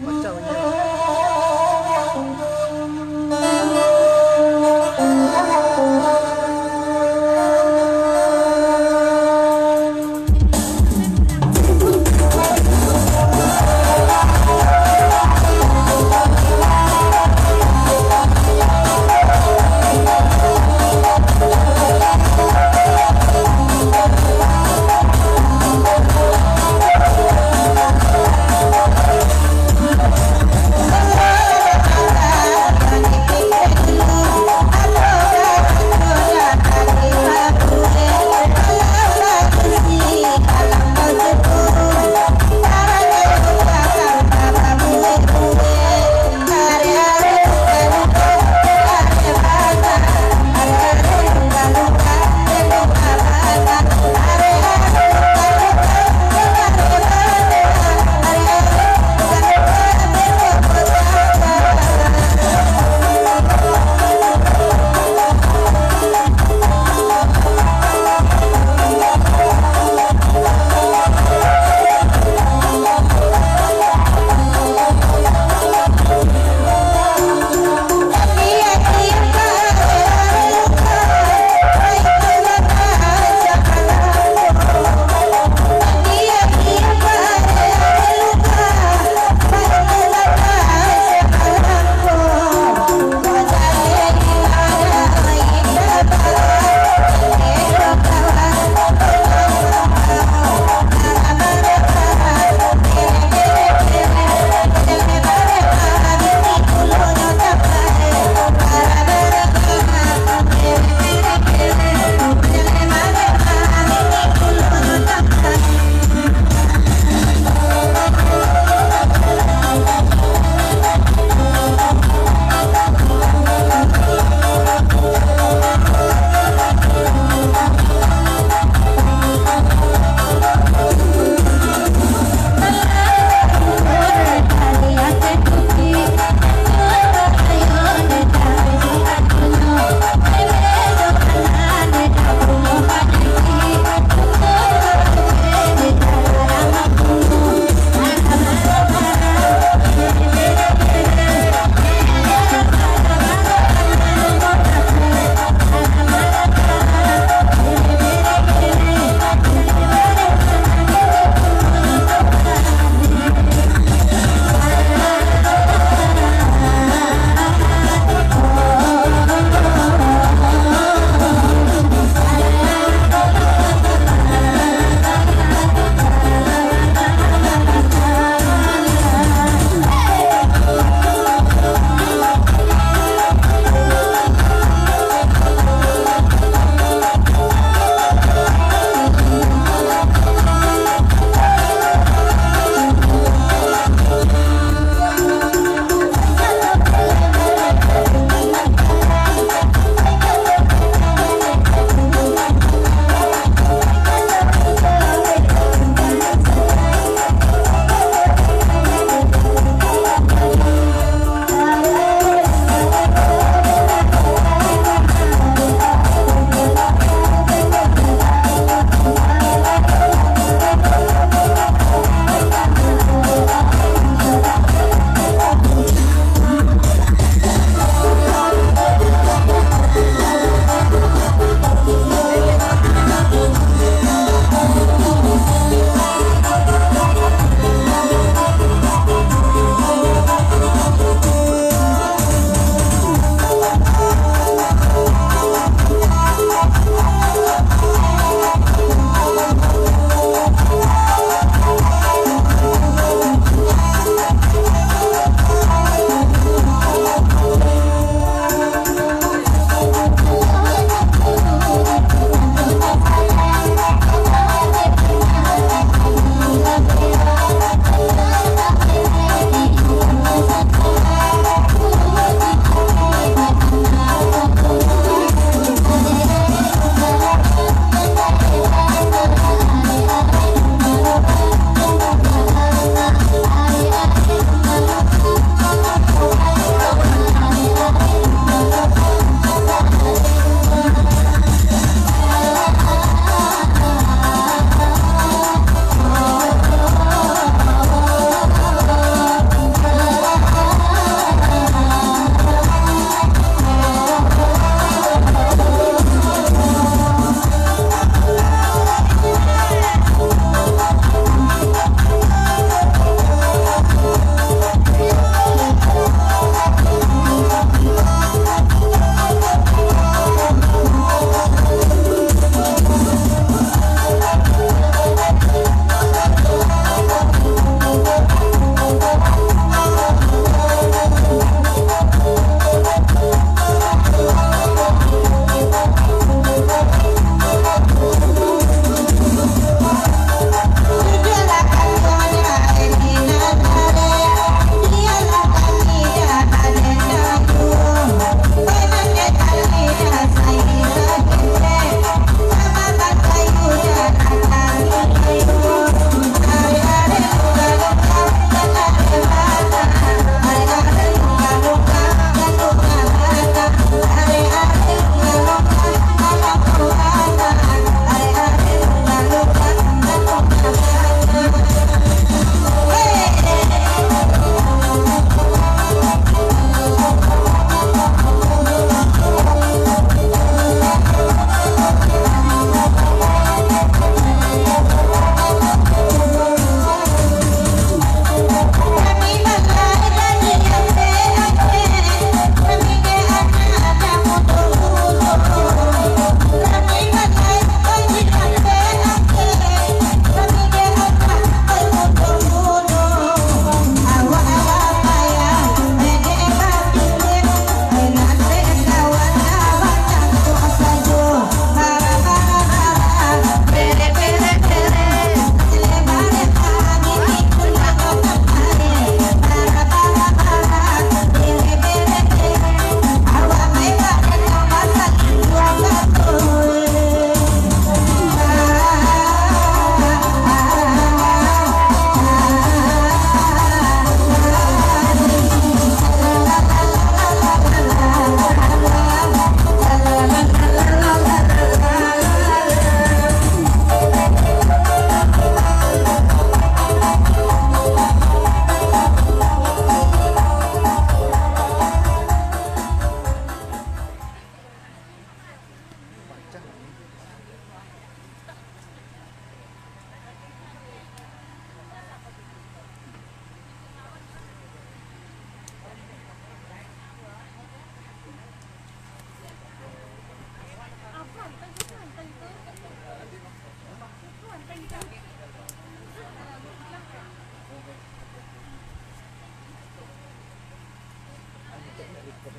Pecahnya. Poi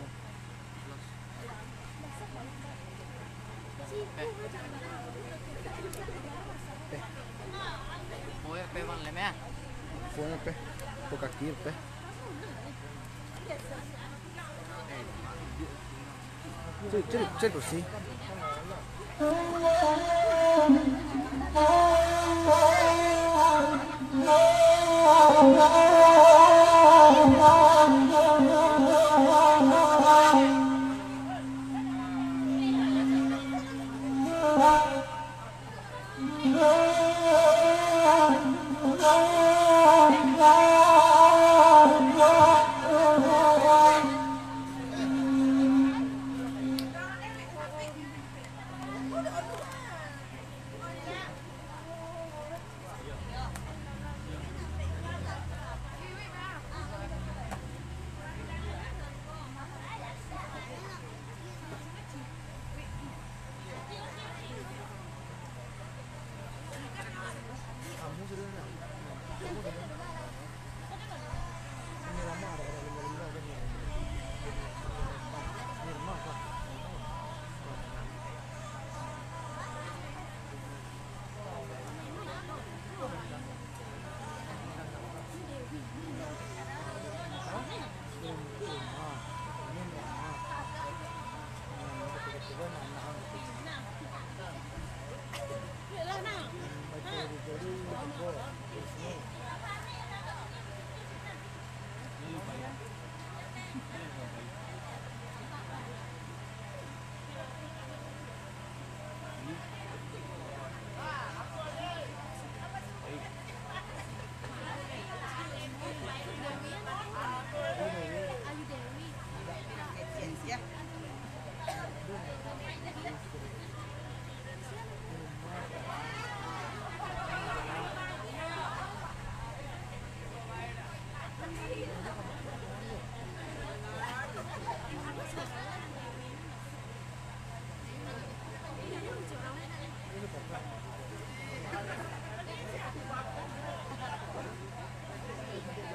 pe van le mea. Pone pe. Toca aqui, pe.这个是。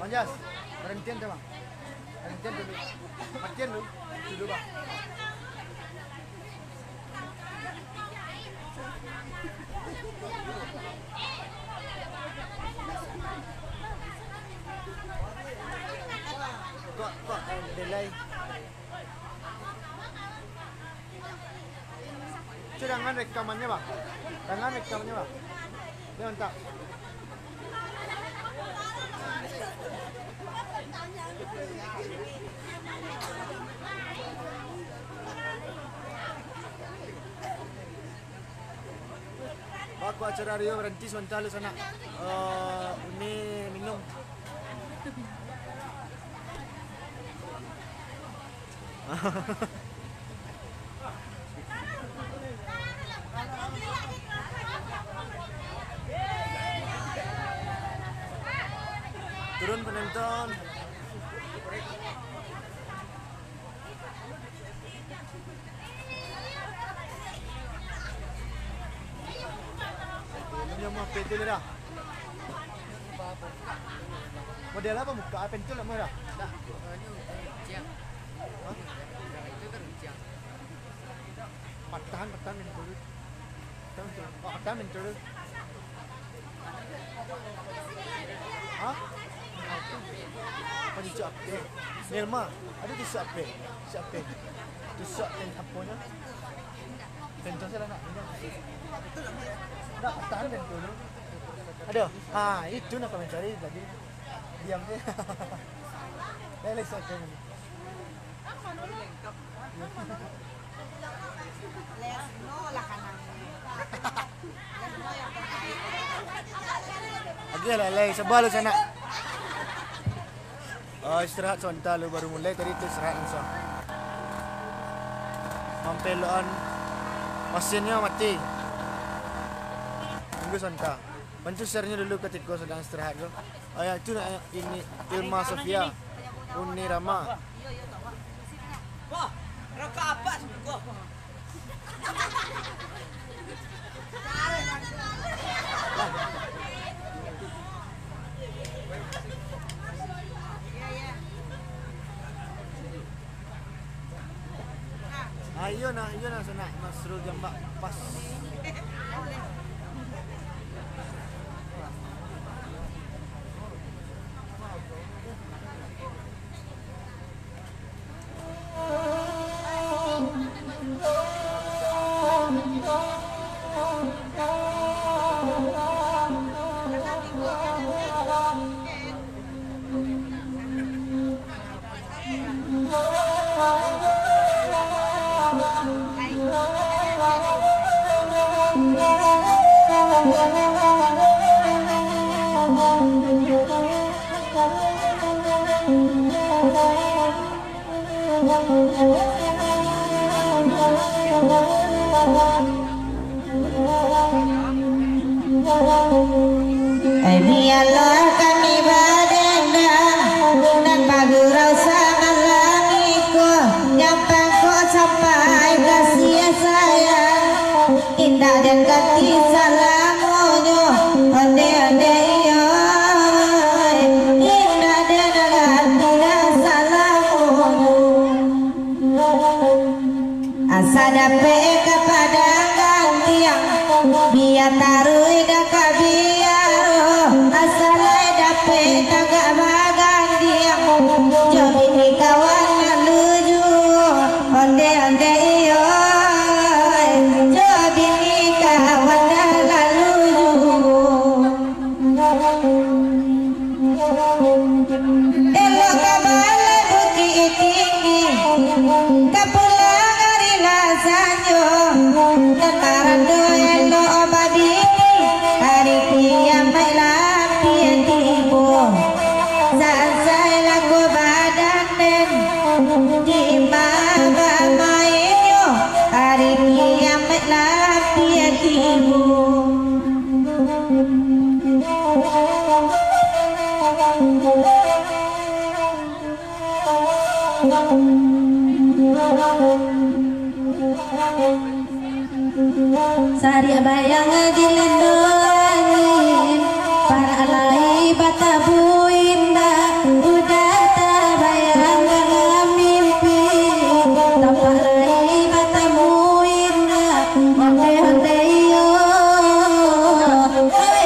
Anjas, berhentian coba. Berhentian dulu. Matian dulu. Dulu, Bang. Kok delay. Jangan rekamannya, Bang. Jangan rekamannya, Bang. Dia mantap. Aku acara Rio berhenti sebentar di sana. Ini minum. Turun penonton. Mau pentil dah. Model apa muka? Pentil apa dah? Tak, ini runcang. Itu kan runcang. Patahan pentil. Patahan pentil. Hah? Apa disak apa? Nelma, ada disak apa? Disak apa? Disak yang apanya? Pentil saya nak. Nak tahan dan dulu. Aduh, itu nak komentari tadi. Diam dia. Lele saja. Lesno lah kanannya. Lesno yang Lagi lele sebal sana. Oh, istirahat sebentar lu baru mulai tadi tu istirahat langsung. Mampeloan mesinnya mati. Tunggu sebentar. Bantu share-nya dulu ketika sedang istirahat tu. Oh ya, itu ini Ilma Sofia. Uni Rama. Wah, raka apa sih gua? Ayun na sana Nasrul Jambak pas. Biarlah kami berdendam dan bagurau sama langitku nyampai kok sampai kasih sayang indah dan kati salamunyo onde yo indah dan kati salamunyo asa dape kepada gantiang biar tarui dah kabiar asalai dapat tagak bagang dia jogi ni kawan menuju onde iyo jogi ni kawan lalu elok kabale bukit tinggi kapulang hari lasanyo tentaran do elok abadi hari kiamat Sansai lagu badan dan di mana mainnya hari kiamat dia tibu. Sari bayang dilindungi para alai batabu indah udah terbayang dalam mimpi tanpa alai batamu indah onde yo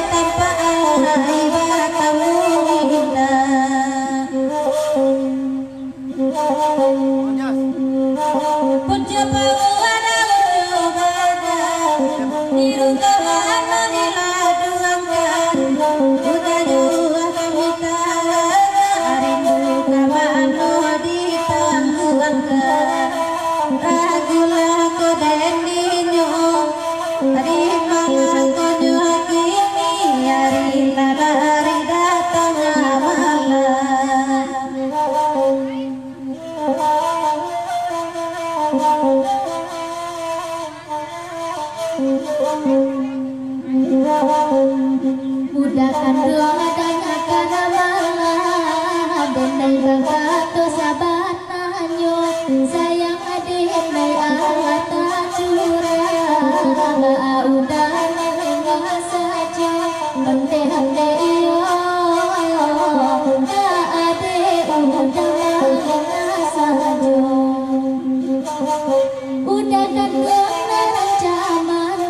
tanpa alai batamu indah punya pawan niru kawan meniladuangkan udah jua kami rindu kamano ditangguangkan ragulah kodendinyo hari mangan konyo kini hari lari datang Udahkan doa dan akan amalan dan bangkato sabananyo sayang adik may angata curang udah menengah saja hande iyo adik udah menengah saja udah kan ancaman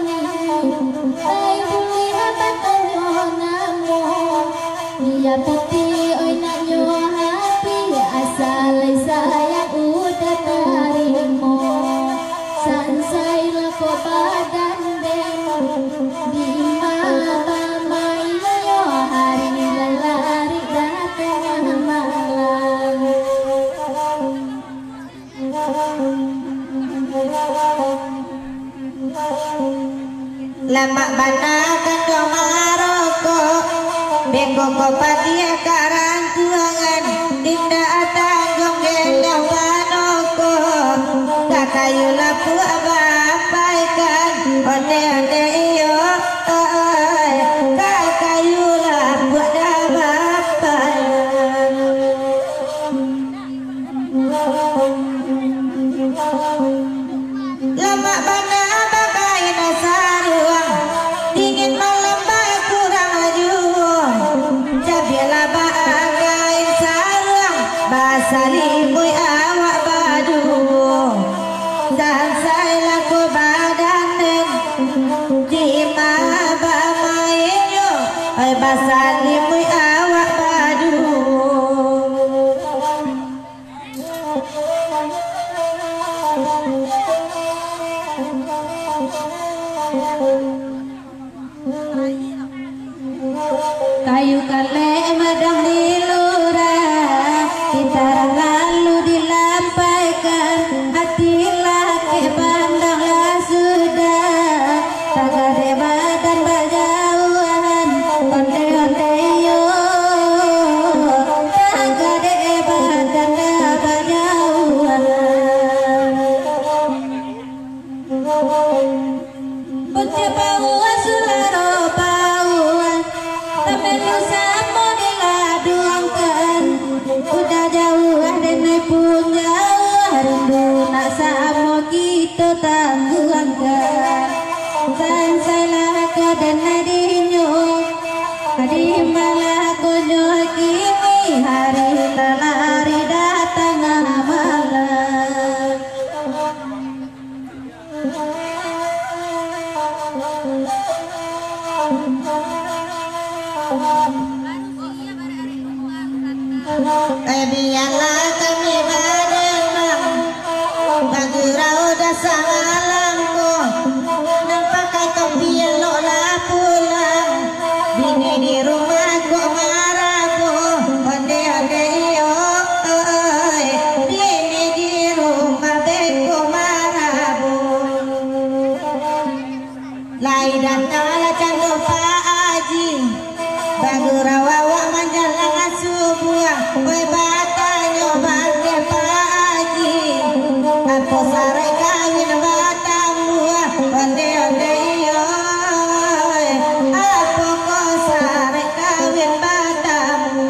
Iya putih oi nak nyo hati asalai sayang udah tarimo sansai lako badan den di mata mayo hari lelari datang malam lama bana kado maroko beko kopatia karang tuangan dinda atanggong gendang wanoko kakayu lapu abapaikan onde iyo kakayu lapu abapaikan lama bana bagai nasaruang dingin malam kurang jabila bagai sarang basali boy awak badu Sansai laku badanen di maba mainyo ai basali mui awak badu kayu kale madang di lurah kita lalu dilampaikan hati laki pandanglah sudah tak ada badan berjauhan onde-onde yo tak ada badan berjauhan putih bauan sularo bauan tamelu samo diladuangkan udah jauh dan pun jauh rindu nak samo kita tangguangkan sansai laku dan adinyo adi malah konyo kini hari lari datang malam biarlah kami berenang bagi rauda sangalamku nampak kai topi eloklah pulang bini di rumahku marahku onde-onde yo bini di rumah beku marahku lai datang candu Pak Haji bagi rawawa manjalang subuh oi batanyo bangke Pak Haji apa sare kawin batamu onde-onde yo apa kok sare kawin batamu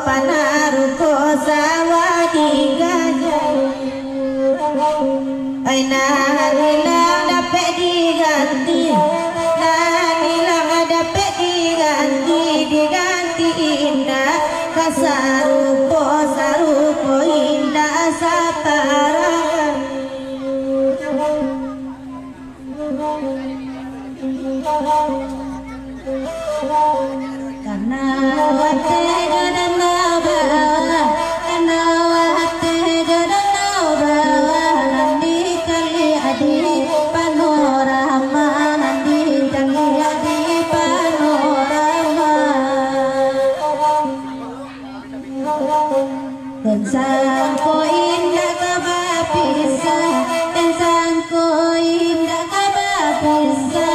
panaruko sawadi gajah ai nanilang dapat diganti diganti indah sarupo indah saparangan karena wate dan bawa karena wate dan bawa nanti kali adi panorama nanti kali adi panorama dan sangko indah kabapisa dan sangko indah kabapisa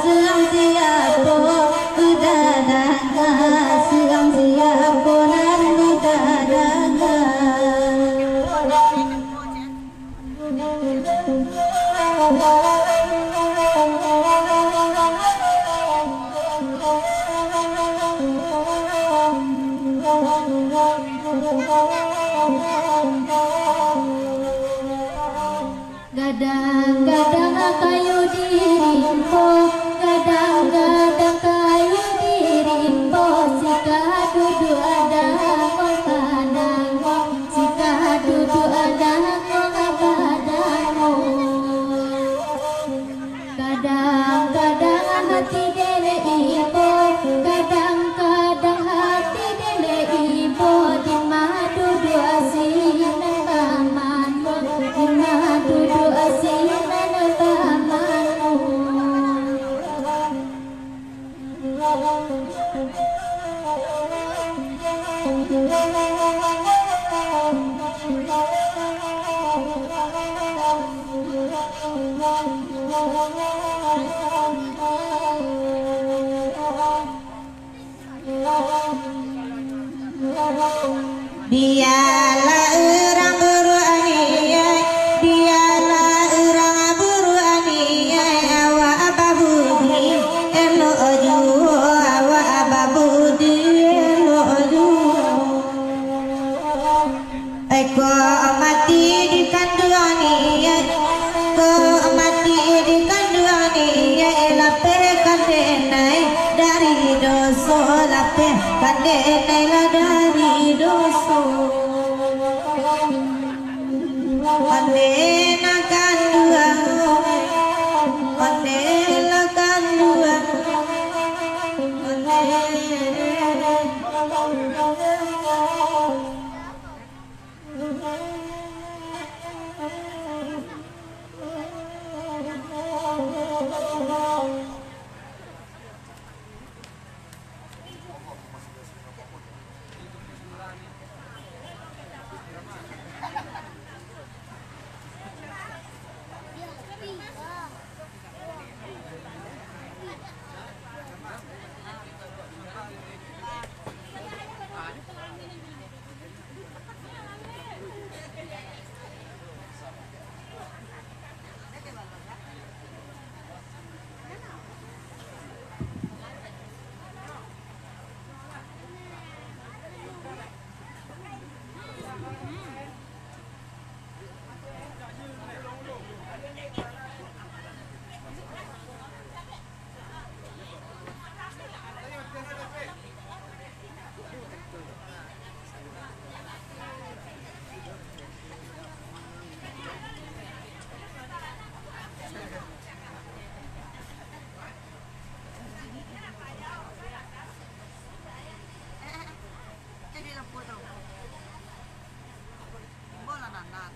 selang siapo udah danga selang siapo nan udah danga Gadang-gadang kayu dirimpo, gadang-gadang kayu dirimpo, sika dudu ada ngolkanango, sika dudu ada ngolkanango. Kadang-kadang hati dele ibo, kadang-kadang hati dele ibo, di madu dua sinan tamanmu, di madu dua sinan tamanmu. Dialah orang beruaniaya, dialah orang beruaniaya, awak ababudi elo juo, awak ababudi elo juo. Eko mati di kanduaniaya, ko mati di kanduaniaya, lape kandenai dari doso, lape kandenai la dari doso. Kandena kanduang, kandela kanduang,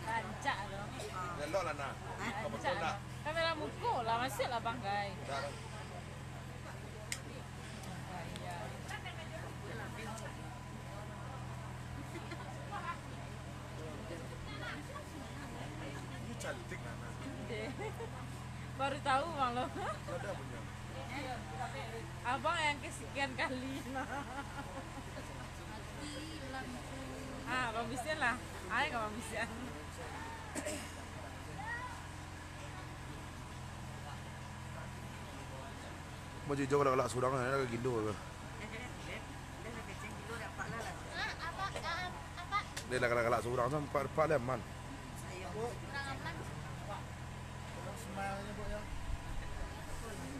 Rancak dong. Nelok lah nak. Rancak lah. Kamera muka lah, masih lah bangkai. Ini cantik lah nak. Baru tahu bang lo. Ada punya. Abang yang kesekian kali. Bang Bisian lah. Ayo ke Bang Bisian. Mau jujur kalau kelak surang ada ke Gindo ke? Dia nak kelak surang sampai pak leman.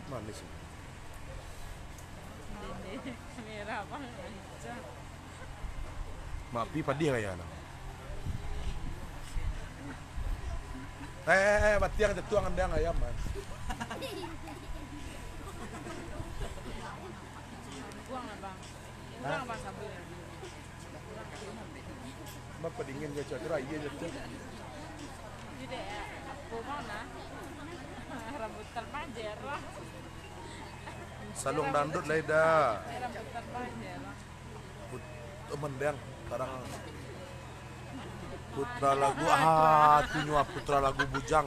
Manis. Merah bang. Mapi padi kaya nak. Batiang jatuh andang ayam man. Buang lah bang. Buang bang sambil. Bapak dingin dia cakap iya jatuh. Jadi aku mana? Rambut terpanjang lah. Salung dandut lah dah. Rambut terpanjang lah. Mendang sekarang putra lagu tunyua putra lagu bujang.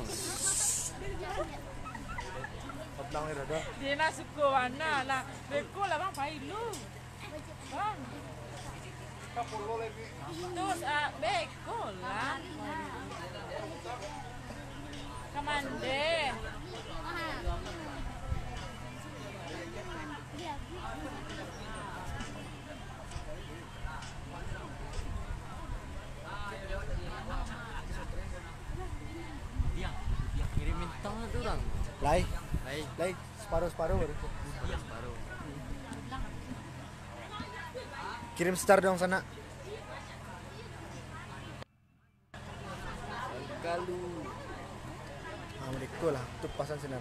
Petang ni dah. Dia nak suka mana lah. Beko lah bang pailu. Bang. Terus beko lah. Kamande. Kirimin tong tu orang. Lai, Lai, separuh baru. baru. Kirim star dong sana. Kalu. Mereka lah, tu pasan sana.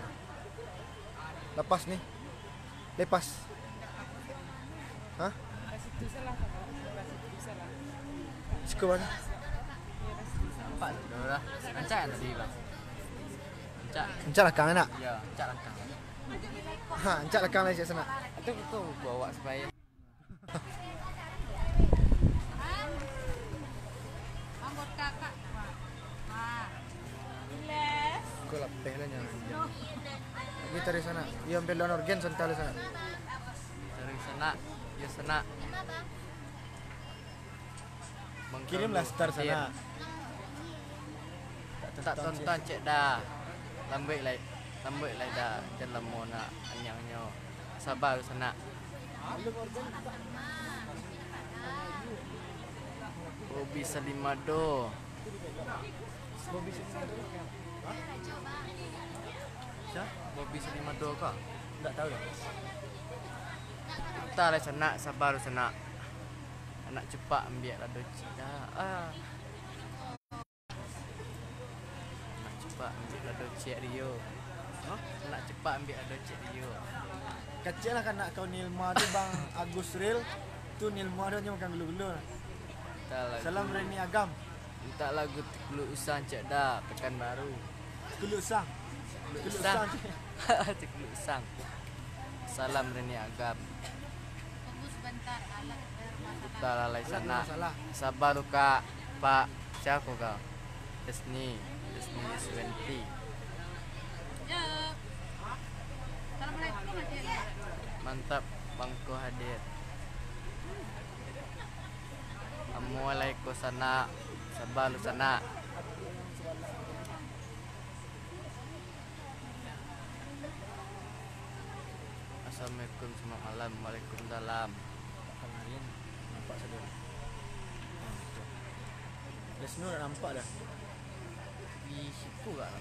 Lepas nih, lepas. Hah? Kasih tu salah tak? Kasih tu salah. Suka mana? Nampak dah lah. Rancak kan tadi bang. Rancak. Encak lekang nak. Ya, rancak langkah. Ha, encak lekang lah sana. Itu betul bawa supaya. Rambut kakak. Les. Kau lapeh lah nyanyi. Kita dari sana. Ia ambil donor gen santai sana. Dari sana, ya sana. Kirimlah star sana. Tak tonton cek dah. Lambai lai dah dalam mona anyangnya. Sabar sana. Bobby Salimado. Bobby Salimado kah? Enggak tahu dah. Kita lah sana, sabar sana. Anak cepat ambil lah doci dah. Anak cepat ambil lah doci Rio. Anak cepat ambil lah doci Rio. Kecil lah kan nak kau Nilma tu Bang Agus Ril. Tu Nilma dia makan gelu-gelu. Salam Reni Agam. Minta lagu Tiklu Usang cek dah. Pekan baru. Gelu Usang. Tiklu Usang. Salam Reni Agam. Kita lalai sana. Sabar tu kak. Pak. Siapa kau? Desni Swanti. Mantap bangku hadir. Assalamualaikum sana. Sabar lu sana. Assalamualaikum selamat malam. Waalaikumsalam. Kemarin nampak saudara. Lesno dah nampak dah. Di situ gak?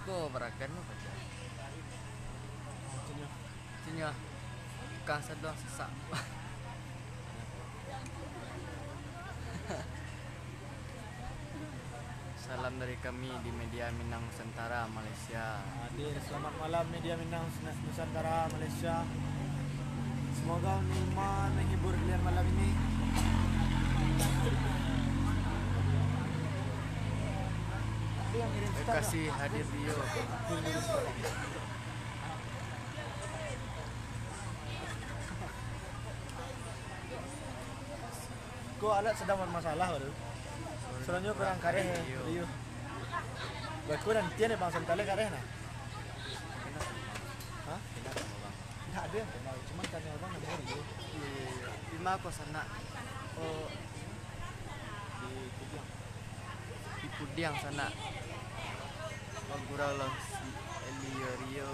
Kau berakan lo baca. Sini lah. Kang sedang sesak. Salam dari kami di Media Minang Nusantara Malaysia. Hadir selamat malam Media Minang Nusantara Malaysia. Semoga Nilma menghibur kalian malam ini. Terima kasih hadir Rio. Kau alat sedang bermasalah baru. Soalnya kurang kareh Rio. Baku dan tiada bang sentale kareh nah. Hah? Tidak ada. Cuma tanya orang nama Rio. Di mana kau sana? Oh, di Pudiang sana. Bagurau lang si Rio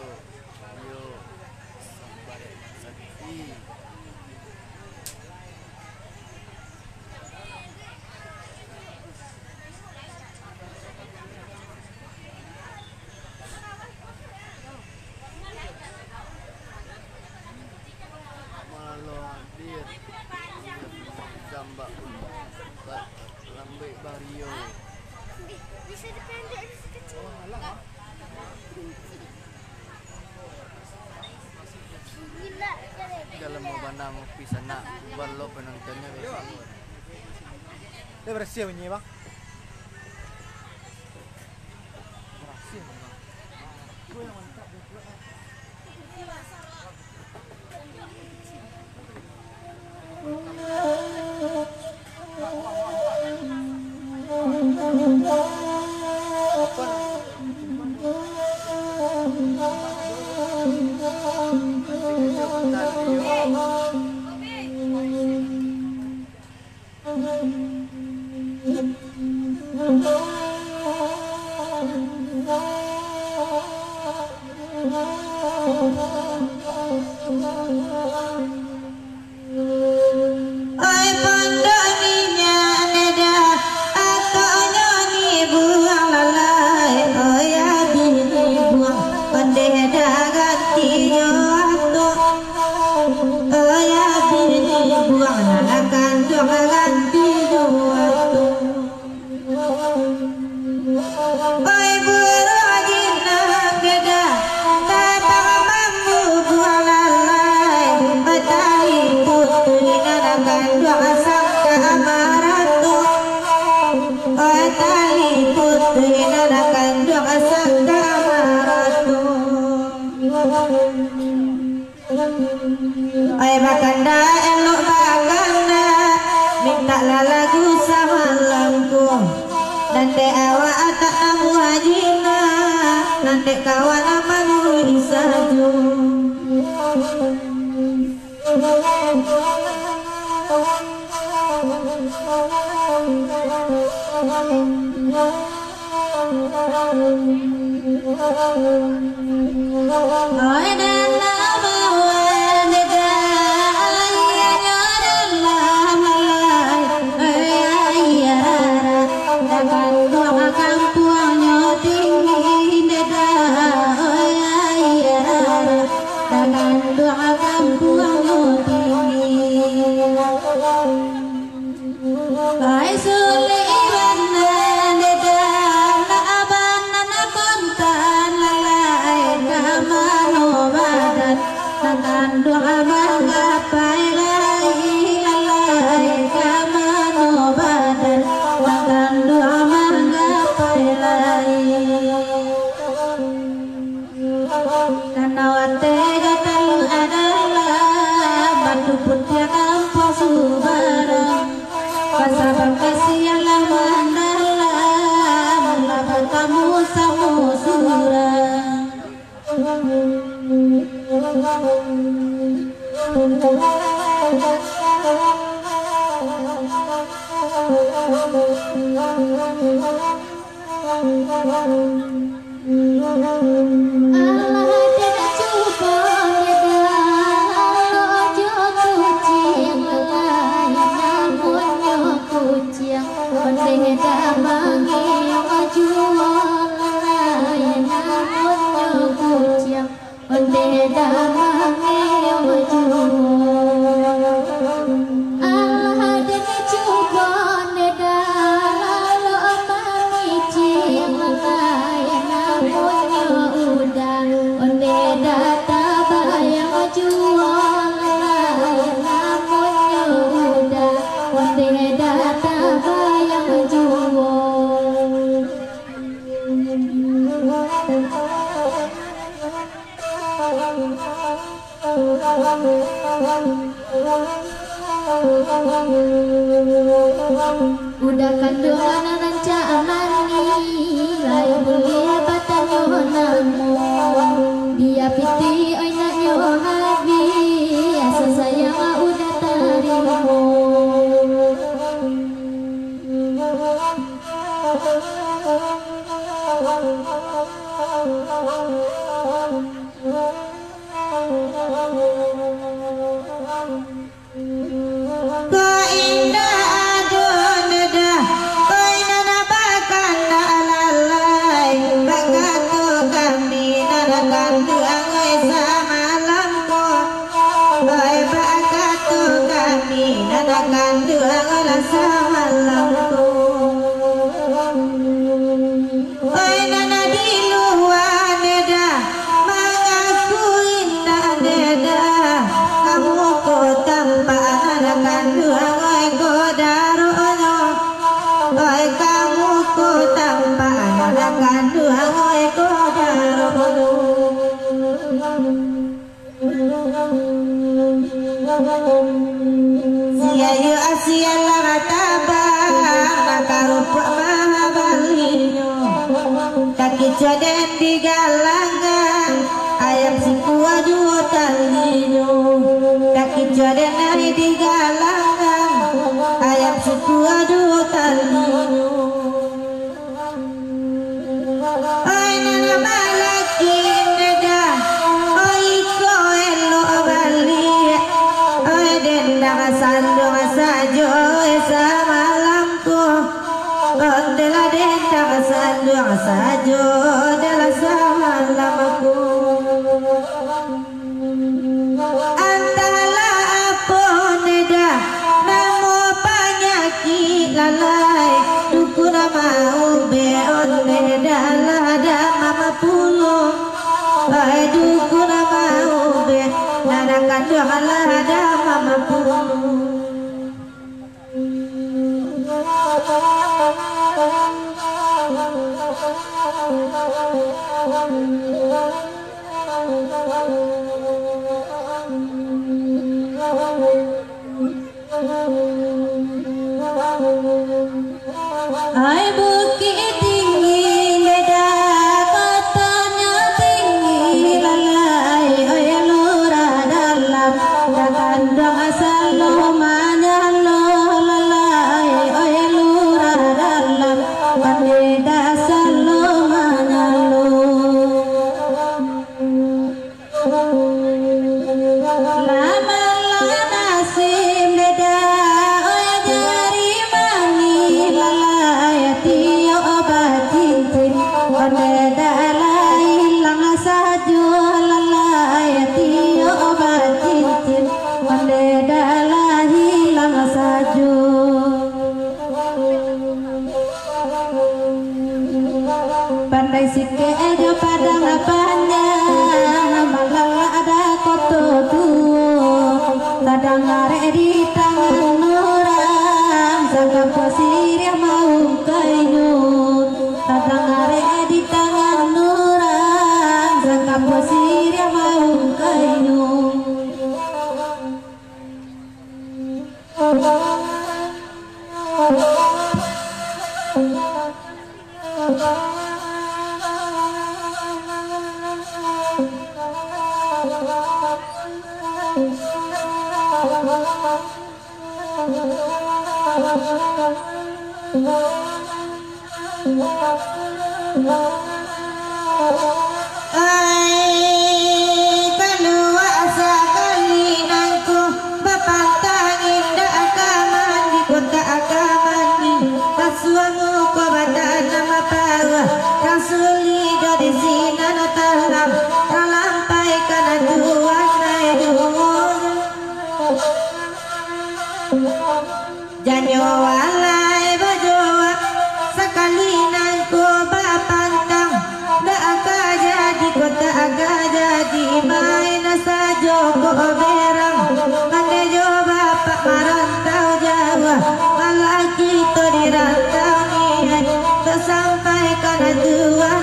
Sambare Sakti. Malu hadir gambar lambai Bario. Bisa dipendek, bisa kecil. Gila, Dalam membana ngopi sana, walau penontonnya besok. Dia bersih bunyi bang. Bersih bang. Gue yang mantap. Oi pondoninya neda atau nyoni buang lalai. Oi abini buang pendeda gantinya waktu. Oi abini buang nalakan juga gantinya waktu. Oi burajina neda tatang mampu buang lalai. Betali putri nalakan juga sangka amaratu. Oi tali putri nalakan juga sangka amaratu. Oi bakanda elok bakanda minta lagu sama lampu. Nanti awak tak namu hajina, nanti kawan amamu isaju. Udahkan doa rancaan ni layu mulia batanyo namo dia piti oinanyo habi asa sayang udah tarimo Joden di galangan ayam singkua dua talino kaki joden nari di galangan ayam singkua dua talino oi nana malaki neda oi ko elo bali oi denda sandung sajo sama lampu ondela denda sandung sajo Hai bukit tinggi leda katanya tinggi lalai oi lura dalam jangan dong asal lo manya lo lalai oi lura dalam pasir yang mau kainu tatang are di tangan nurang sangka pasir yang mau kainu Janyo walai bajoa sekali nangku bapantang dak aga jadi kota aga jadi main sajo ko berang kande jo bapak marantau Jawa malah kita di rantau ni tak sampai kana tuan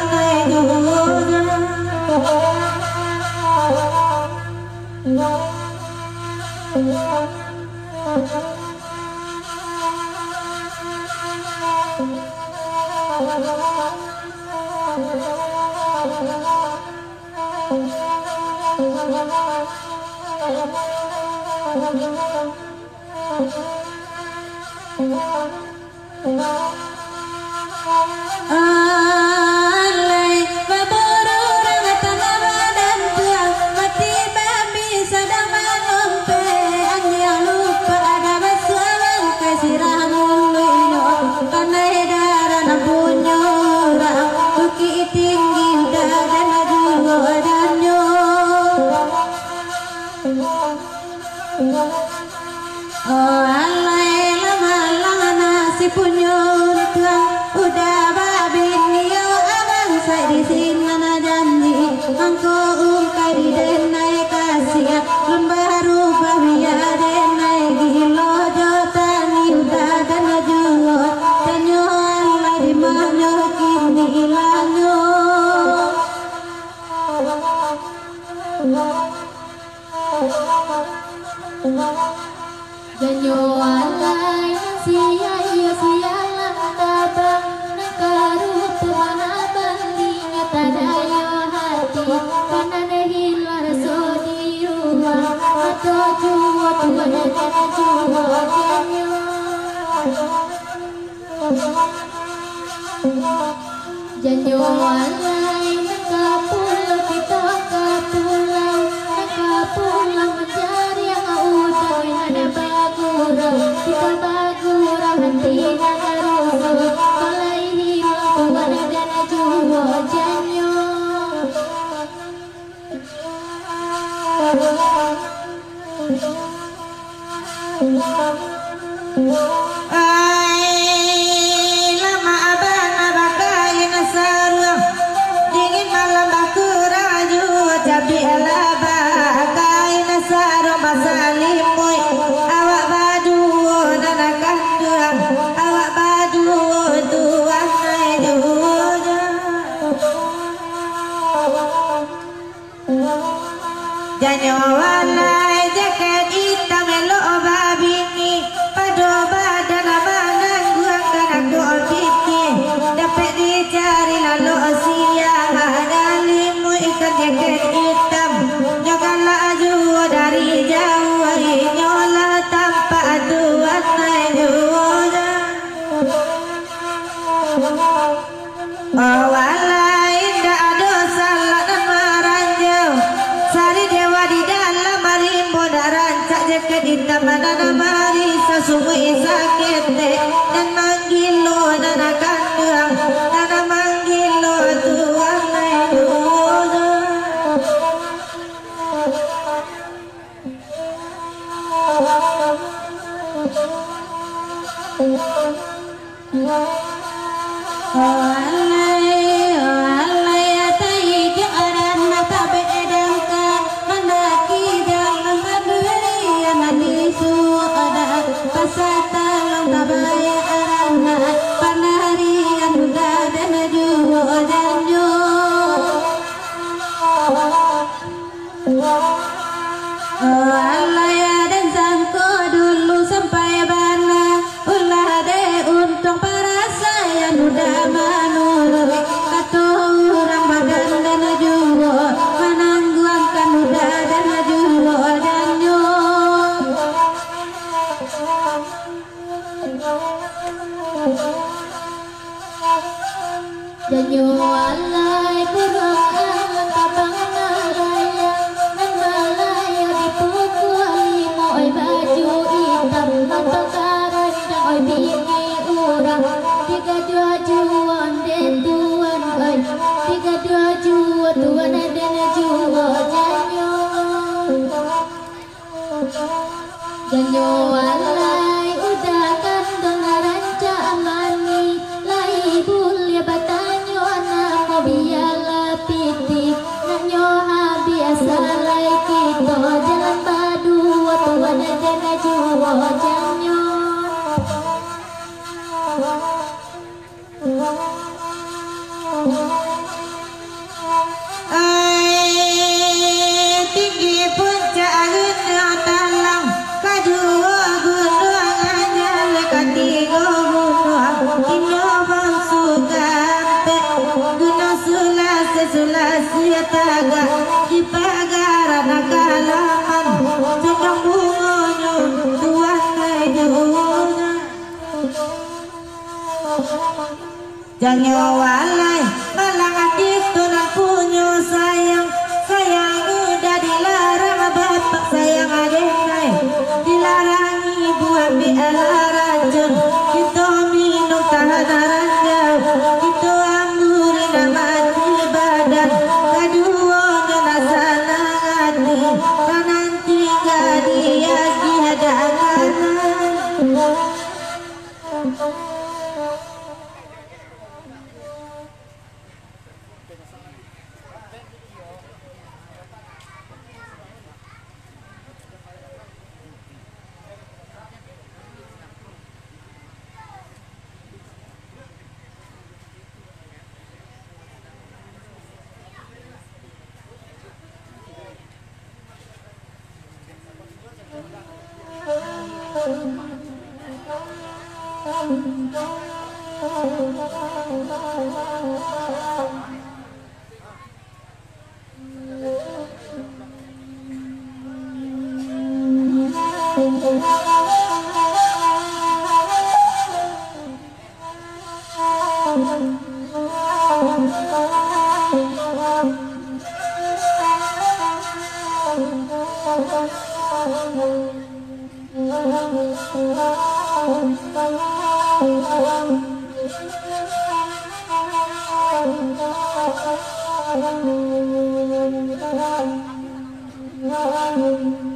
alai baburu rangatan badan tua mati babi sedang mengompe yang lupa ada basuhan kasirah mulu karena darah punya orang bukit tinggi dan dua danyo oh alai lama nasi punya tuang udah babi niyo abang saya di sini na janji angko kari denai kasih lembaru babi denai gilo jotani udah dan juo tanyo alai di mana kini lanyo janyo alai sia lang tabang nakaru temana bandinya tadayo hati karena hilar sodi rumah atau juo tuan dan juo janyo alai nakapulang kita kapulang mencari yang udah ada bagurang kita bagurang nanti nagarusu mulai hilang tuan dan juo janyo lama abang abakain sarung dingin malam baku raju cabi alaba kain sarung masalimuy awak badu nanakan tuang awak badu tuang janyo walai jaket hitam elok babini pado badan manang guang kana gol piti dapat dicari lalu siang ngalimu ikan jaket hitam janganlah jauh dari jauh nyola tanpa tuan oh walai ndak ada salah dan maranjau sari dewa di dalam marimbo rancak jaket hitam mana mari sesungguh sakit dan manggil lo nana kandang nana manggil lo tuan Pasal talong tabaya Janyo alay burung alang kapang malayang nan malaya dipukuli moy baju hitam atau karandang oi bini urang tiga dua juan den tuan oi tiga dua jua tuan den jua janyo alay udah kandang ranca mani lai bulia batanyo anak biala piti nanyo biasa lai kita jalan padu tuan dan jua janyo tinggi puncak gunung talang kadua gunung anyar katigo gunung ino bangsu gampe gunung sulase taga di pagaran kalaman sedang bungonyo tuan kaidunya janyo walai malang itu nan punyo sayang udah dilarang bapak sayang adenai dilarang ibu ambil racun kita minum tahan ranjau kita amburin mati badan kedua kena salah hati nanti gak dia diadakan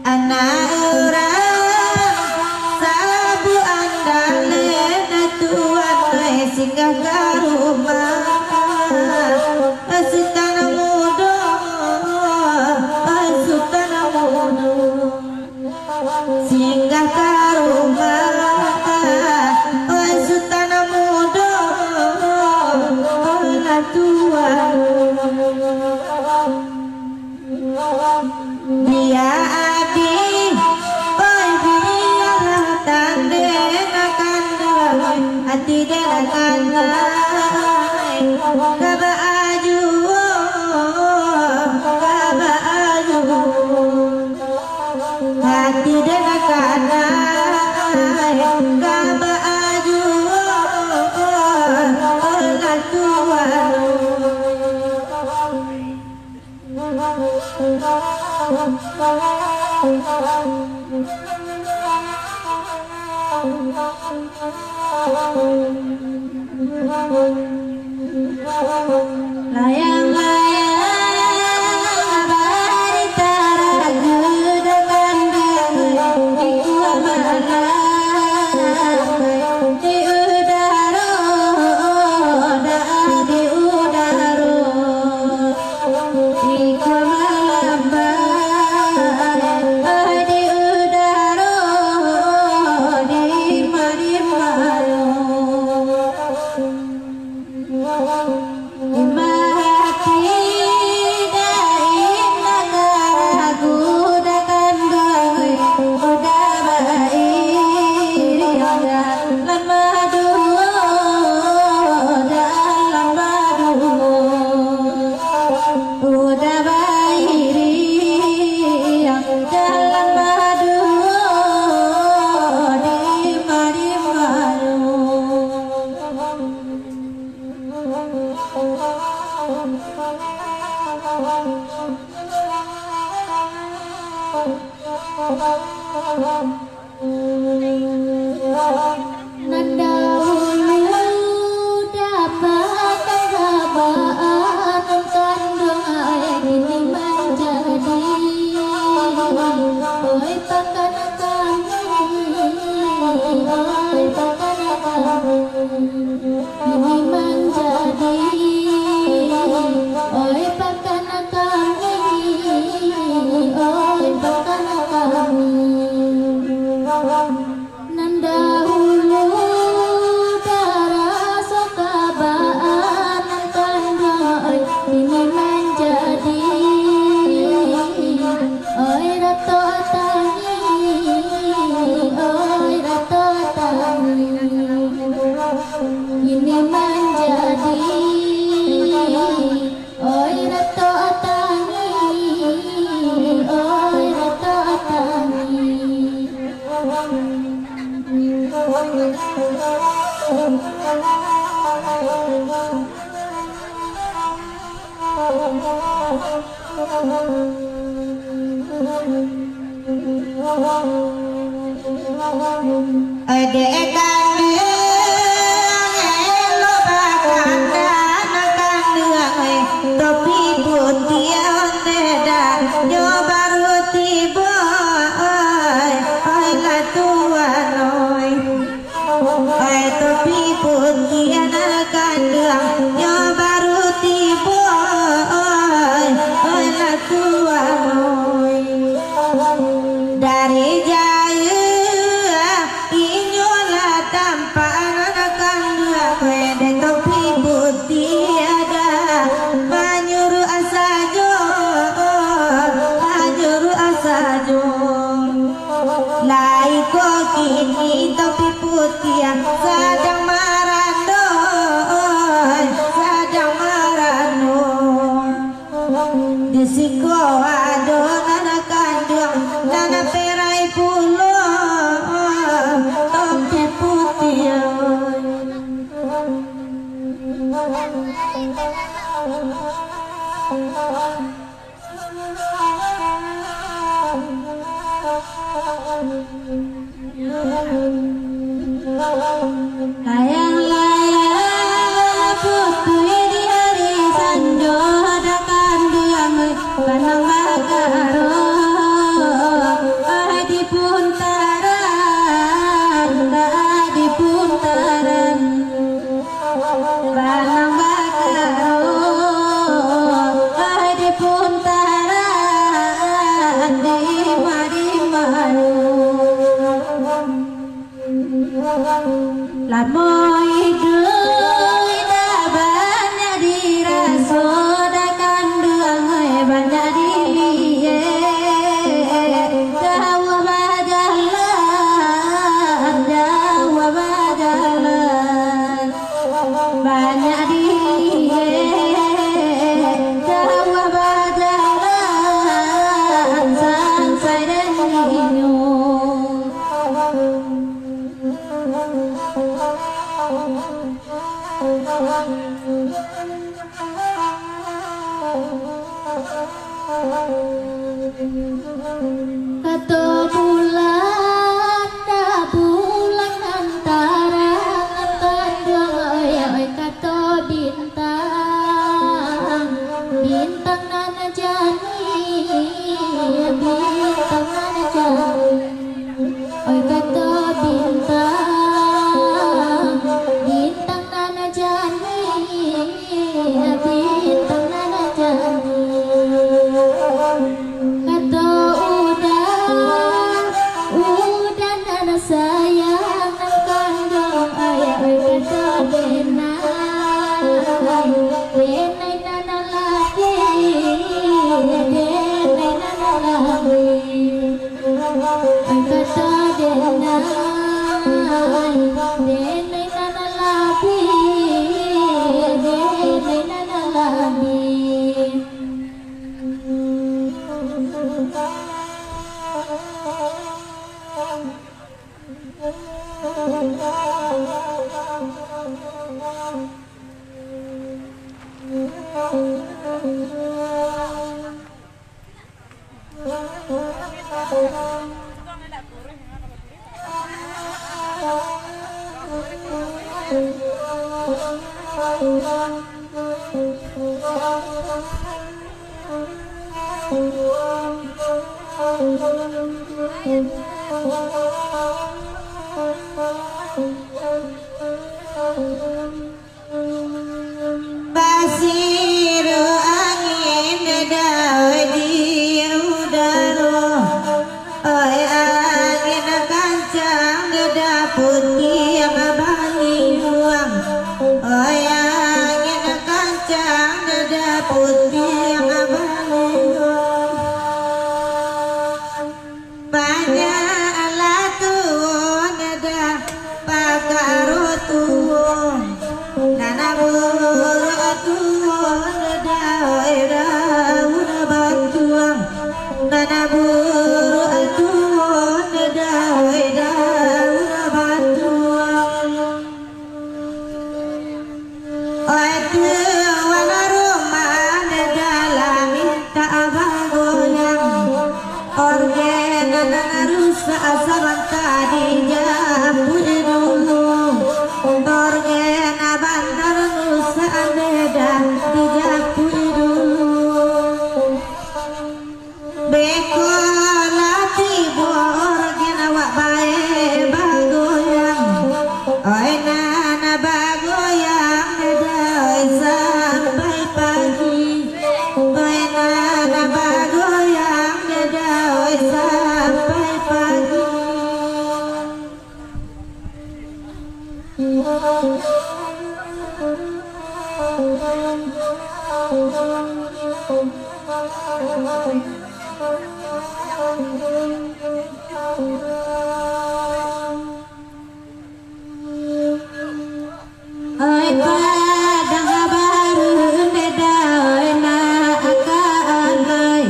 anak orang sabu andale tuan singgah ke rumah sultan muda singgah ke rumah sultan muda tuan dia adi oi biar tande akan hati dan akan kaba aju hati dan akan kaba aju olah tuan layang-layang barita ragu dengan di udara di udara di udara di oi pakana kami ini menjadi oi pakana kami oi pakana kami nanda hulu darah sokabaan kandai ini menjadi oi rato tangi oi rato tangi ini menjadi oi rato tangi oi rato tangi Ade lo bakanda nakandang topi putih onda yo baru tiba oi la tua noi oi topi putih nakandang yo baru tiba oi la tua noi dari jaya inyola tampan kandang wede topi putih ada manyuru asajo lai ko kini topi putih sedang marando disiko ado nana kandung nana perai pulo topi putih layang-layang putih di hari sanjo ada kandung panang bagaro di puntaran panang bagaro di puntaran di mari-mari lamoy deui da banyak diraso da kandung banyak dilie dawa bajalan banyak dilie dawa bajalan sansai dan ninyo kato bulan da bulan antara kandung oi kato bintang bintang nana jani bintang nana jani oi kato bintang bintang nana jani bintang nana jani kato udan nana sayang kandung ayah oi kato denai nana lagi denai nana lagi oi kato denai nana lagi denai nana lagi nada putih yang abangi ruang oh yang enak kancang nada putih yang abangi ruang banyak alat tuh nada pakarutuh nana buru tuh nada ira una bantuang nana buru tuh nada ira una bantuang oi tuh wala rumah nada minta abang goyang organ nana rusak saban tadi jambu dulu organ abantar rusak beda di jambu dulu beko lati organ awak bae bagoyang oi nana bagoyang beda oi sampai pagi oi nana bagoyang beda oi sampai pagi oi padang baru neda oi na akalai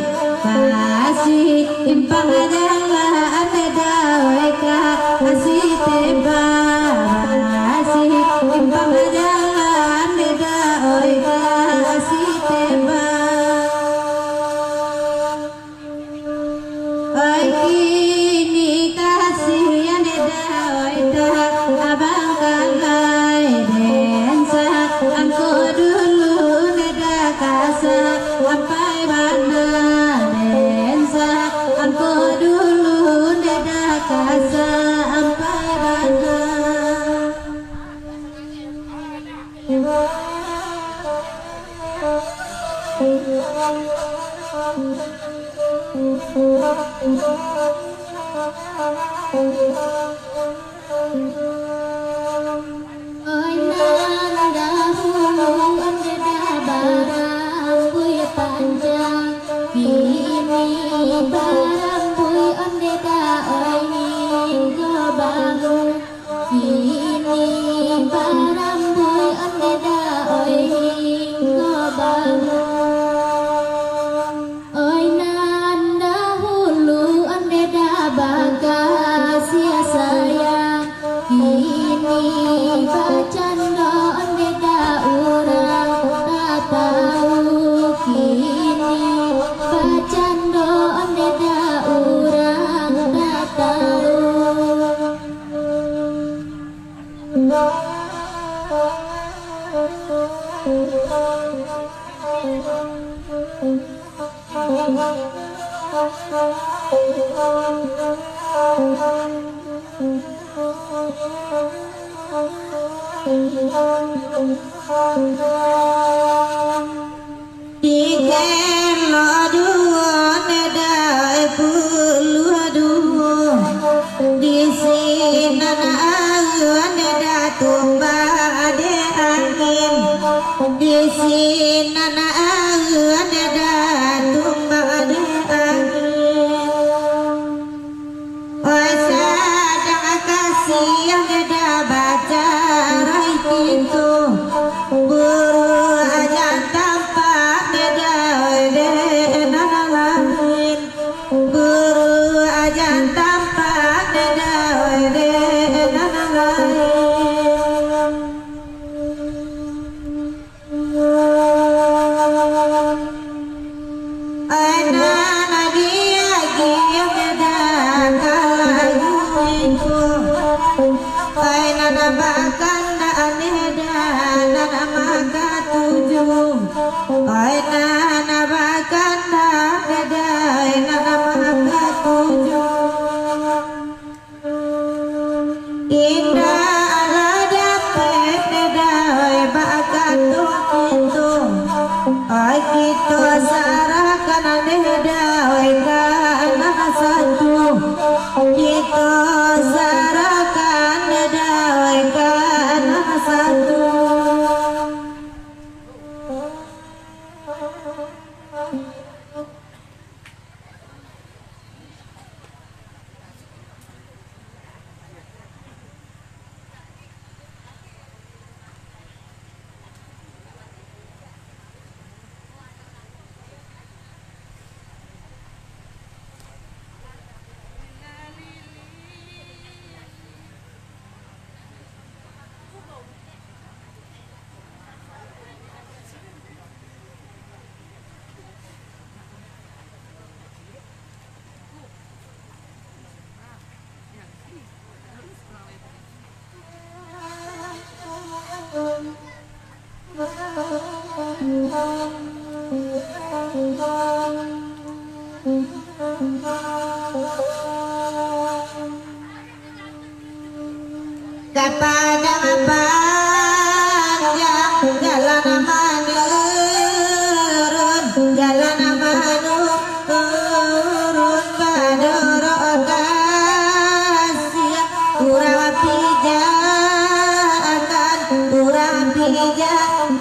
kasih impang jalan neda oi kasih teba kasih impang jalan neda oi kasih teba oi kini kasih neda oi dah abang kalai densa angko dulu neda kasa sampai mana densa angko dulu neda kasa sampai mana oi nan dahulu anda dah barambui panjang kini barambui anda dah oi hingga bangun kini barambui anda dah oi hingga bangun oi nan dahulu anda dah bagasia sayang kini bacanda anda dah urang tak tahu kini bacanda anda dah urang tak tahu Tiken lo duo neda puluh duo di sini neda tumbang de angin di sini neda tumbang de angin oi sadang kasih yang neda baca rai pintu buru ajan tampak neda de nalahin buru ajan tampak neda de nalahin ana dia neda kalayu ai nana bakan neda nana maka tuju ai nana bakan neda nana maka tuju indah ala dapet neda bakan tu ai kita sarahkan neda kana satu kita sarahkan Kepada panjang jalan menurun, jalan menurun pada rokasi kurang pijakan, kurang pijakan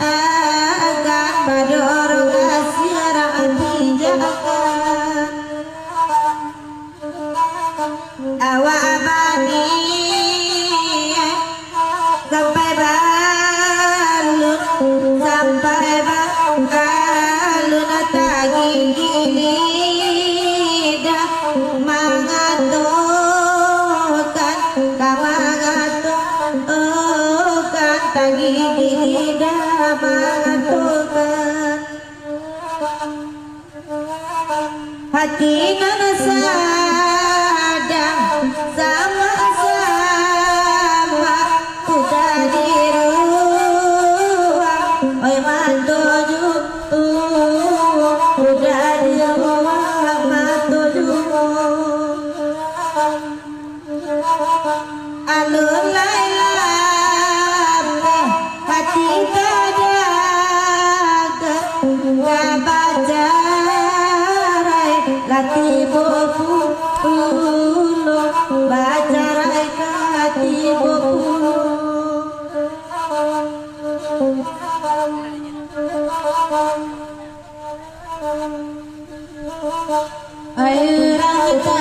pada rokasi kurang pijakan awak abadi sampai balun, sampai balun tagi lidah mengatukan, mengatukan tagi lidah mengatukan hati nana sadang sama-sama udah di ruang oi matuju udah di ruang matuju alun lailate hati kadaga gak baca lati bopu ulo baca rai lati bopu ayo rata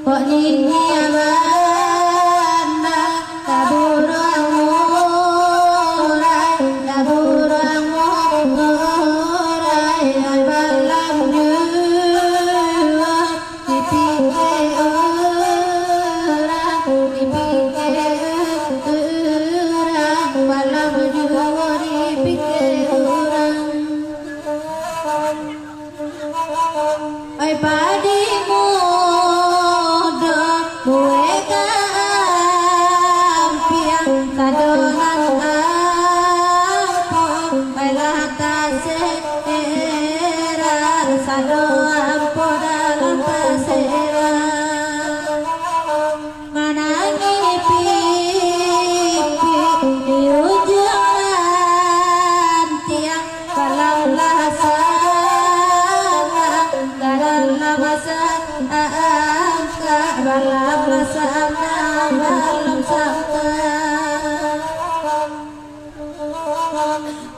kok ini mana taburang murai, taburang murai malam nyuwah dipikir orang, dipikir orang malam nyuwah dipikir orang oi padimu gue kampiang kadonan ampun baiklah tasera sado ampun dalam tasera mana pipi di ujung tiang kalaulah sangat kalaulah masa malam bersama malam sama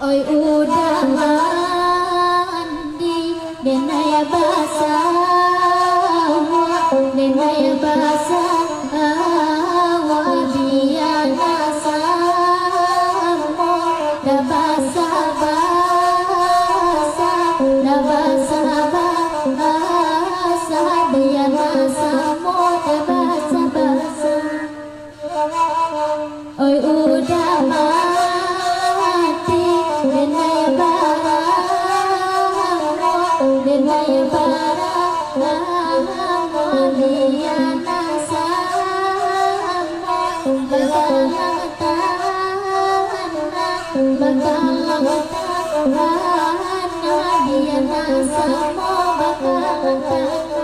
oi udah mandi denaya basah denaya basah wabiana samo dah basah basah dah basah basah biana samo oi udah mati denai barang denai barang modiana sama bakalang tanah diana sama bakalang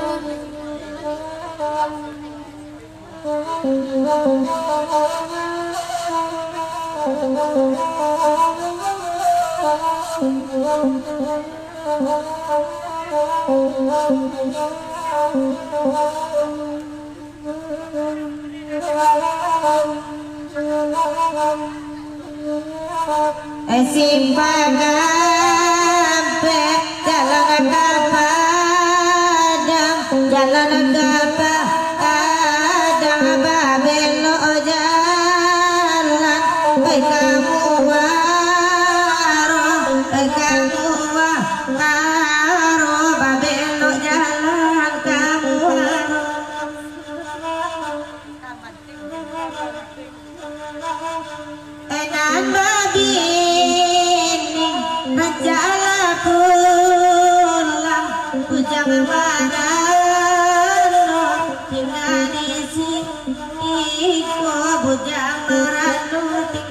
Simpangampe jalan ke padang, jalan ke padang belok jalan kamu waro belok jalan kamu waro enak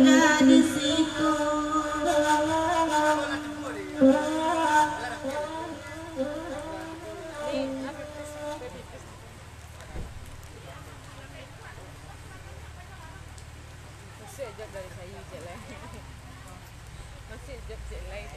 gadisiku. Masih ajak dari saya je lah. Masih ajak je lain.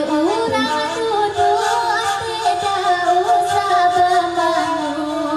Urang tuduh tidak usah bermalu.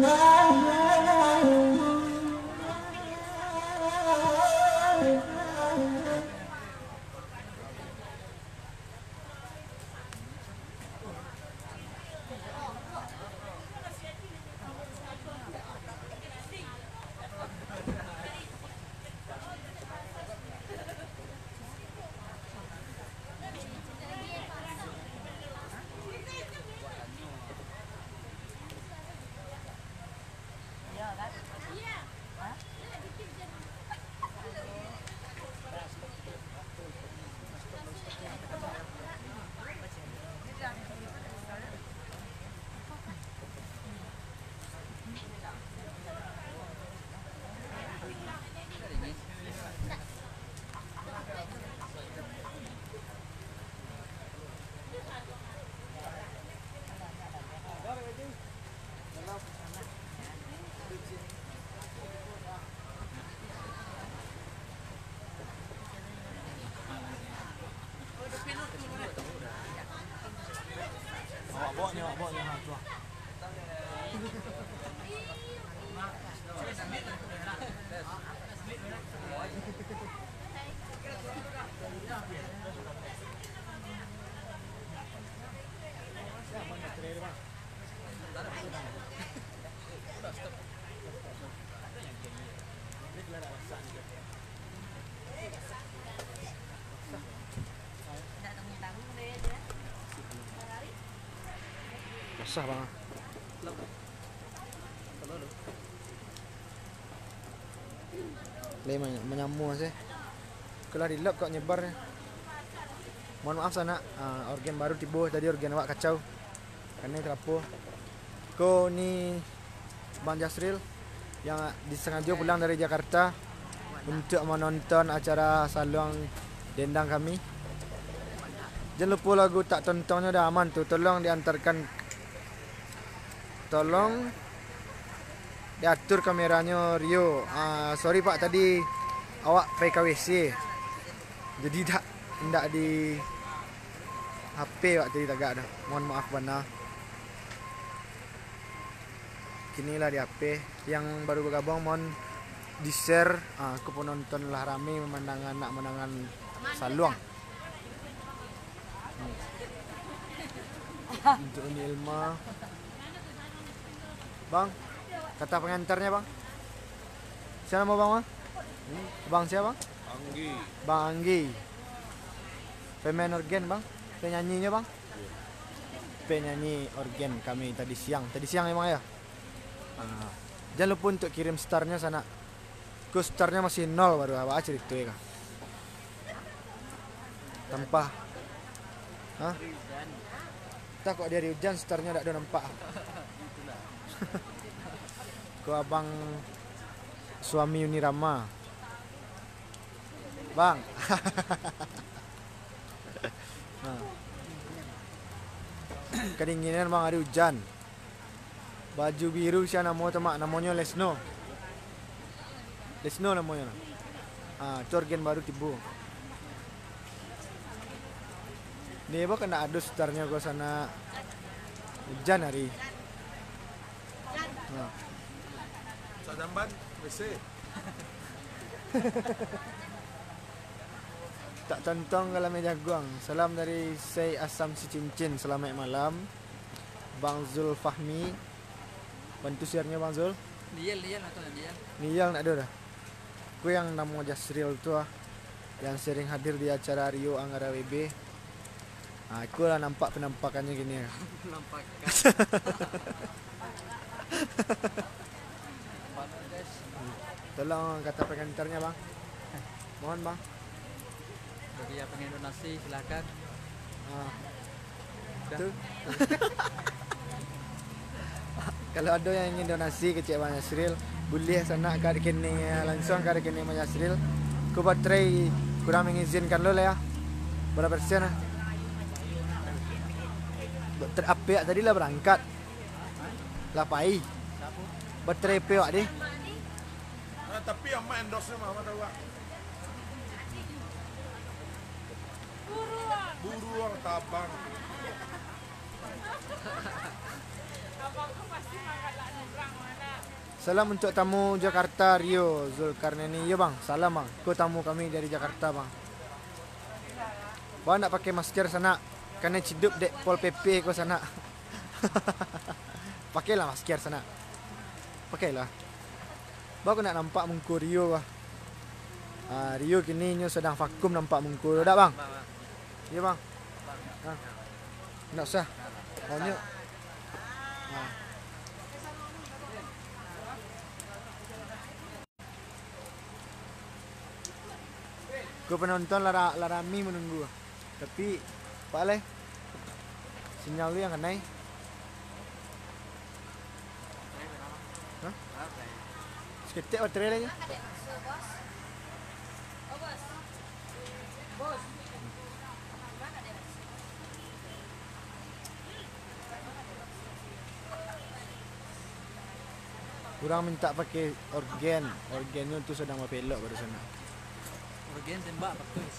Awak bawa ha tu. Basah bang. Le menyamu sih. Kalau dilap kok nyebar. Mohon maaf sana, organ baru tiba tadi organ awak kacau. Karena terapu. Ko ni Bang Jasril yang disengaja pulang dari Jakarta untuk menonton acara saluang dendang kami. Jangan lupa lagu tak tontonnya dah aman tu. Tolong diatur kameranya Rio. Sorry Pak, tadi awak pergi ke WC. Jadi tidak di HP Pak tadi tagak dah. Mohon maaf benar. Kinilah di HP yang baru bergabung, mohon di-share ke penonton lah rame memandangan saluang. Untuk ini Ilma. Bang, kata pengantarnya bang. Siapa nama bang? Bang siapa? Anggi. Bang Anggi. Pemain organ bang. Penyanyinya bang. Penyanyi organ kami tadi siang. Tadi siang emang ya. Jangan lupa untuk kirim starnya sana. Ku starnya masih 0 baru apa cerita ya kak. Tanpa. Hah? Tak kok dari hujan starnya tak ada nampak. Ku abang suami Unirama. Bang. Kedinginan bang, hari hujan. Baju biru siapa namanya Lesno. Lesno namanya. Itu organ baru tiba. Ni apa kena adus starnya ke sana hujan hari. Sak jamban WC. Tak tonton kalau jaguang. Salam dari Say Asam Si Cincin. Selamat malam. Bang Zul Fahmi. Bantu share-nya Bang Zul. Niel atau Niel? Niel nak ada dah. Ku yang nama Jasril tu yang sering hadir di acara Rio Anggara WB. Aku lah nampak penampakannya gini. Penampakan. Tolong kata pengantarnya bang. Mohon bang. Bagi yang pengen donasi silakan. Betul. Kalau ada yang ingin donasi ke Cik Bang Jasril, boleh sana ke rekening langsung ke rekening Bang Jasril. Ku buat try kurang mengizinkan lo lah ya. Berapa persen lah? Apa tadi lah berangkat. Lah pai. Baterai pewak deh. Tapi yang main endorse mah tahu tak? Buruan tabang. Abangku pasti makan lah nurang mana. Salam untuk tamu Jakarta Rio Zulkarnaini. Ya bang, salam bang. Kau tamu kami dari Jakarta bang. Bang nak pakai masker sana. Karena cidup dek Pol PP kau sana. Pakailah masker sana. Pakailah. Bang aku nak nampak muka Rio bah. Rio kini nyo sedang vakum nampak muka. Dak bang? Ya bang. Tak usah. Banyak. Kau penonton larami menunggu. Tapi Pak Le, sinyal lu yang kenai. Hah? Seketik baterai lagi. Kurang minta pakai organ. Organnya tu sedang berpelok pada sana. Organ tembak betul.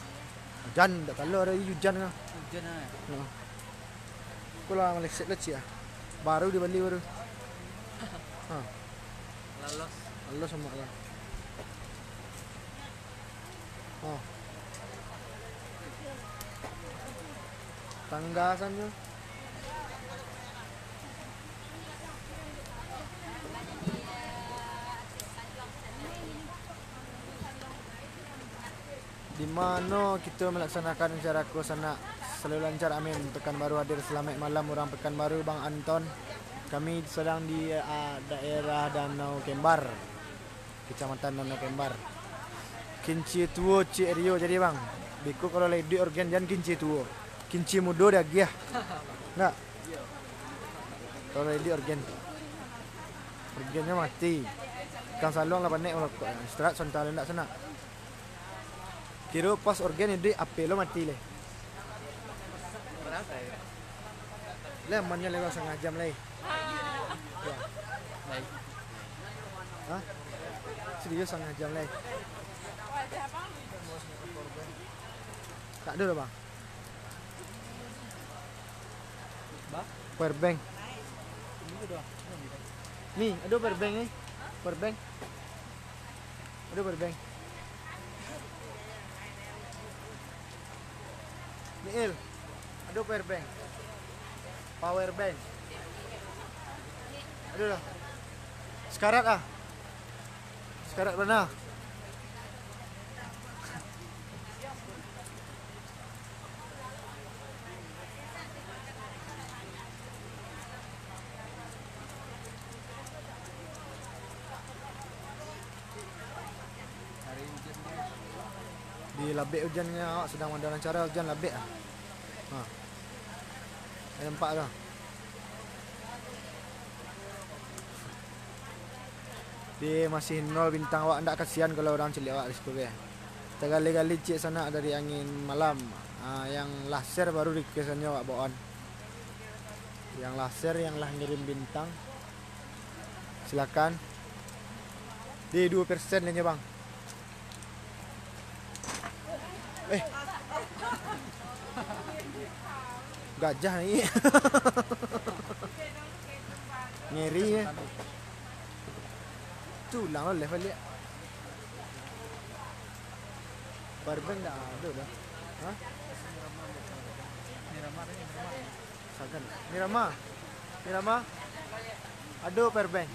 Hujan tak kalau ada hujan kan. Hujan ah. Ha. Kula Malaysia lah cia. Baru di Bali baru. Ha. Lalos. Allah sama Allah. Oh. Tanggasannya. Di mana kita melaksanakan acara kosana selalu lancar amin. Pekanbaru hadir selamat malam orang Pekanbaru Bang Anton. Kami sedang di daerah Danau Kembar, Kecamatan Danau Kembar. Kinci tua Cik Rio jadi bang. Biku kalau lady organ jangan kinci tua. Kinci muda dah giah. Nak. Kalau lady organ. Organnya mati. Kang Salong lah panik merokok. Istirahat sontal ndak sana. Kira pas organ ini apel lo mati leh. Berapa ya? Lah mannya lewat setengah jam leh. Ya. Baik. Hah? Serius setengah jam leh. Tak ada lah bang. Bah? Powerbank. Ni, ada powerbank ni. Powerbank. Ada powerbank. Niil, ada powerbank. Powerbank. Aduh lah. Sekarat ah. Sekarat mana? Di labik hujannya awak sedang ada acara hujan labik ah. Ha. Nampak dah. Dia masih 0 bintang awak ndak kasihan kalau orang celik awak di situ ya. Tergali-gali cik sana dari angin malam. Yang laser baru dikesannya awak bawaan. Yang laser yang lah ngirim bintang. Silakan. Di 2% aja bang. Gajah ni. Ngeri ya. Tulang lah level dia. Powerbank dah ada dah. Ha? Sagan. Mirama. Ada powerbank.